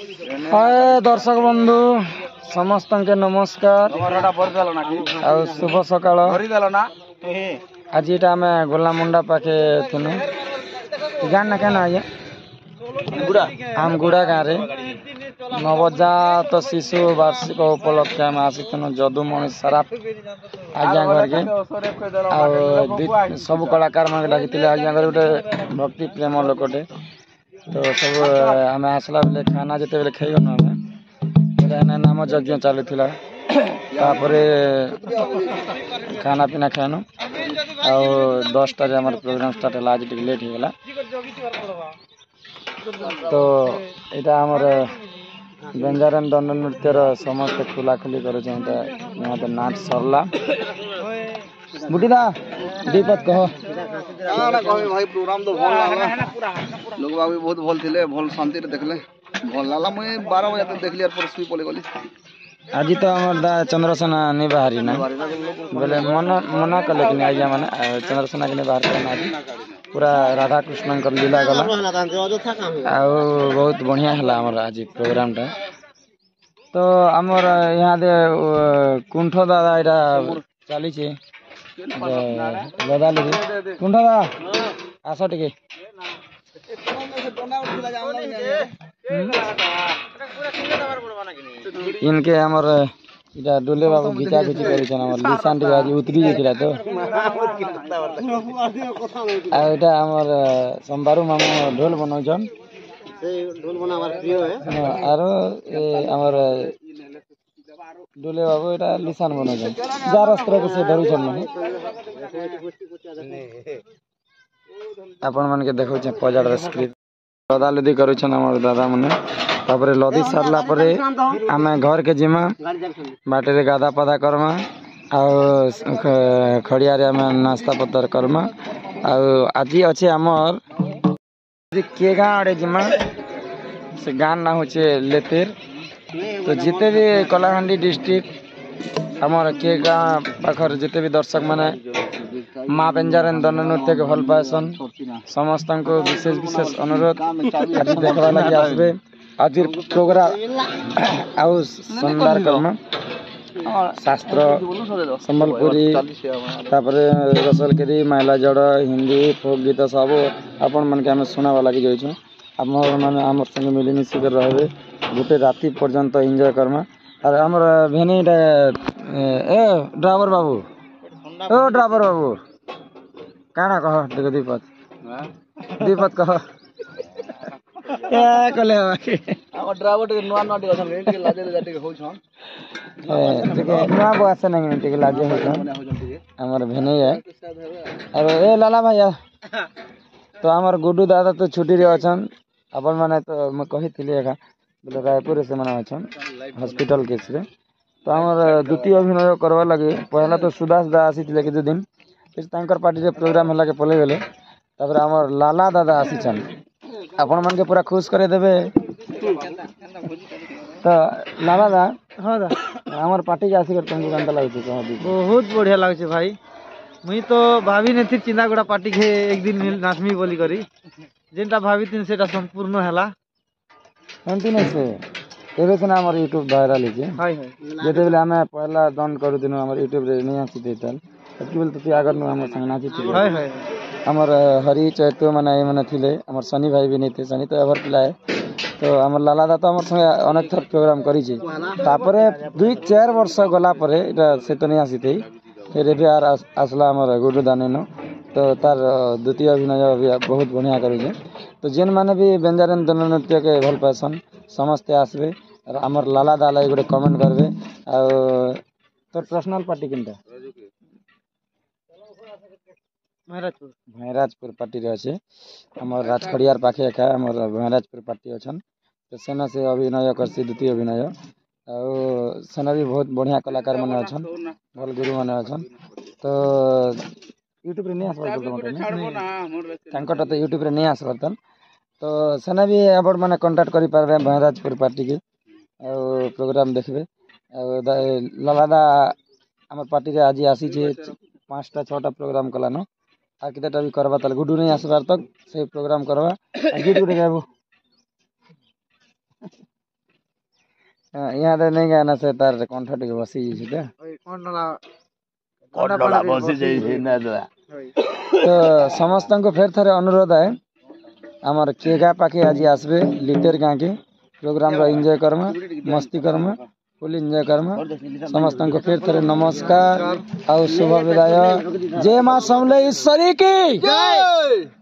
हाय दर्शक बंधु समस्त के नमस्कार और शुभ सकाळ। आज इटा आम गोलामुंडा पाखे थिनु गाँ ना क्या आज्ञा आमगुड़ा गाँव में नवजात शिशु वार्षिक उपलक्षे आम आसीनु जदुमणि सराफ आज्ञा घर के सब कलाकार मान डाकी आज्ञा घर गोटे भक्ति प्रेम लोकटे तो सब आम आसला बेले खाना जिते बेले खाइगनु आम नाम यज्ञ चलुला खाना पीना खाएनु आ 10टा प्रोग्राम स्टार्ट है। आज लेट हो गला तो यहाँ आमर व्यंजन दंड नृत्यर समस्त खुलाखुली कर नाच सरला बुटीदा दीपत कह भाई प्रोग्राम तो भल लागला लोग बाग भी बहुत भल थिले भल शांति रे देखले भल लागला मैं 12 बजे तक देखली और पर सुई पले गली। आज तो आमर दा चंद्रसेना नहीं बाहरी ना बोले मना कले कि आज्ञा माने चंद्रसेना के नहीं बाहर करना आज पूरा राधा कृष्ण लीला गला बहुत बढ़िया है आमर आज प्रोग्राम टा तो आमर यहाँ दे कुंठ दादा यहाँ चली गदाली कुंठ दादा आस टे इनके आमर इटा डोले बाबू घिचा घिची कर लिसान टे आज उतरी जाता तो आटा आमर संबारू मामू ढोल बनाऊन आरो आमर डोले बाबू इटा लिसान बनाऊन जार अस्त्र के से धरू आपण मन के देखौ छ पजाड़ स्क्रिप्ट लदा लदी करू छन हमर दादा मने तापरे लदी सारला परे आमे घर के जिमा बाटे रे गादा पादा करमा आ खड़िया रे आमे नाश्ता पत्तर करमा आ आज अच्छे हमर के गाँ आड़े जिमा से गाँ ना होचे लेतेर तो जिते भी कलाहांडी डिस्ट्रिक्ट हमार के गाँ पाखर जिते भी दर्शक माने माँ व्यंजन दंड नृत्य के भल पाएसन समस्त को विशेष विशेष अनुरोध आज देखा लगे आसबे आज प्रोग्राम आउ शानदार कर्म शास्त्र संबलपुरी तापरे रसलकरी माइला जड़ हिंदी फोक गीत सब आपण मन के आम सुनावा लगी जाइछु मैंने आम संगे मिलमिशी कर रहे गोटे राति पर्यंत एंजॉय करमा और आमर भेनी ए ड्राइवर बाबू ओ ड्राइवर बाबू काना कह देख दीपत दीपत कह क्या कले बाकी हम ड्राइवर टे नुआ नुआ टे असन टे लाजे जाटे हो छन टे नुआ बस नहीं टे लाजे हो छन हमर भेनी है अरे ए लाला भैया तो हमर गुड्डू दादा तो छुट्टी रे अछन अपन माने तो मैं कहि थिले एका बोले रायपुर से मना अछन हॉस्पिटल केस रे तो हमर द्वितीय अभिनय करवा लगे पहला तो सुदास दा आसी थिले के दिन फिर तांकर पार्टी रे प्रोग्राम हला के पले गेले तापर हमर लाला दादा आसी छन अपन मन के पूरा खुश करे देबे तो लाला दा हां दा हमर पार्टी के आसी कर तुमको गंदा लागै छै कह दी बहुत बढ़िया लाग छै भाई मुई तो भाभी ने थी चिंदागुड़ा पार्टी के एक दिन मिल नाचमी बोली करी जेनटा भाभी तीन सेटा संपूर्ण हैला एंती नै से एबे से हमर YouTube वायरल छै हाय हाय जेते बेले हमें पहला दंड करू दिन हमर YouTube रे नै आसी देतल कि बोल तो आगर न हमर संग नाची थी हाय हाय हमर हरि चैतो माने माने थिले हमर सनी भाई भी नै थे सनी तो एवर पिलाए तो हमर लाला दा तो हमर संग अनेक थर प्रोग्राम करी छै तापरे 2-4 वर्ष गला परे एटा से तो नै आसी थी फिर एबे आर आसला हमर गुरु दानेनो तो तार द्वितीय अभिनय बहुत बढ़िया करू छै तो जेन माने भी व्यंजन दंड नृत्य के भल पासन समस्ते आसबे और हमर लाला दाला गोटे कमेंट करबे आ तोर पर्सनल पार्टी किनटा भैराजपुर पार्टी रे अछि हमर राजखड़ियार पाखे एका हमर भैराजपुर पार्टी अछन तो सेना से अभिनय करसी द्वितीय अभिनय आ सेना भी बहुत बढ़िया कलाकार माने अछन भल गुरु माने अछन तो यूट्यूब रे नै आसबर तांकट तो यूट्यूब रे नै आसबर तो सेना भी आपण माने कांटेक्ट करि पारबे भैराजपुर पार्टी के प्रोग्राम देखबे लालादा हमर पार्टी रे आज आसी छे 5टा 6टा प्रोग्राम कलानो आ केटा भी करबा तल गुडू नहीं आसबार तक से प्रोग्राम करबा यूट्यूब रे जाबो ଇହାଦେ ନେଇ ଗାନା ସେ ତାର କଣ୍ଠ ଟିକେ ବସି ଯାଇଛି ତ ତ ସମସ୍ତଙ୍କୁ ଫେର ଥରେ ଅନୁରୋଧ है ଆମର କିଏ ଗାଁ ପାଖେ ଆଜି ଆସିବେ ଲିଟର ଗାଁ के प्रोग्राम रो एंजॉय करमा मस्ती करमा फुल एंजॉय करमा ସମସ୍ତଙ୍କୁ ଫେର ଥରେ ନମସ୍କାର ଆଉ ଶୁଭ ବିଦାୟ जय मां समलेश्वरी की जय।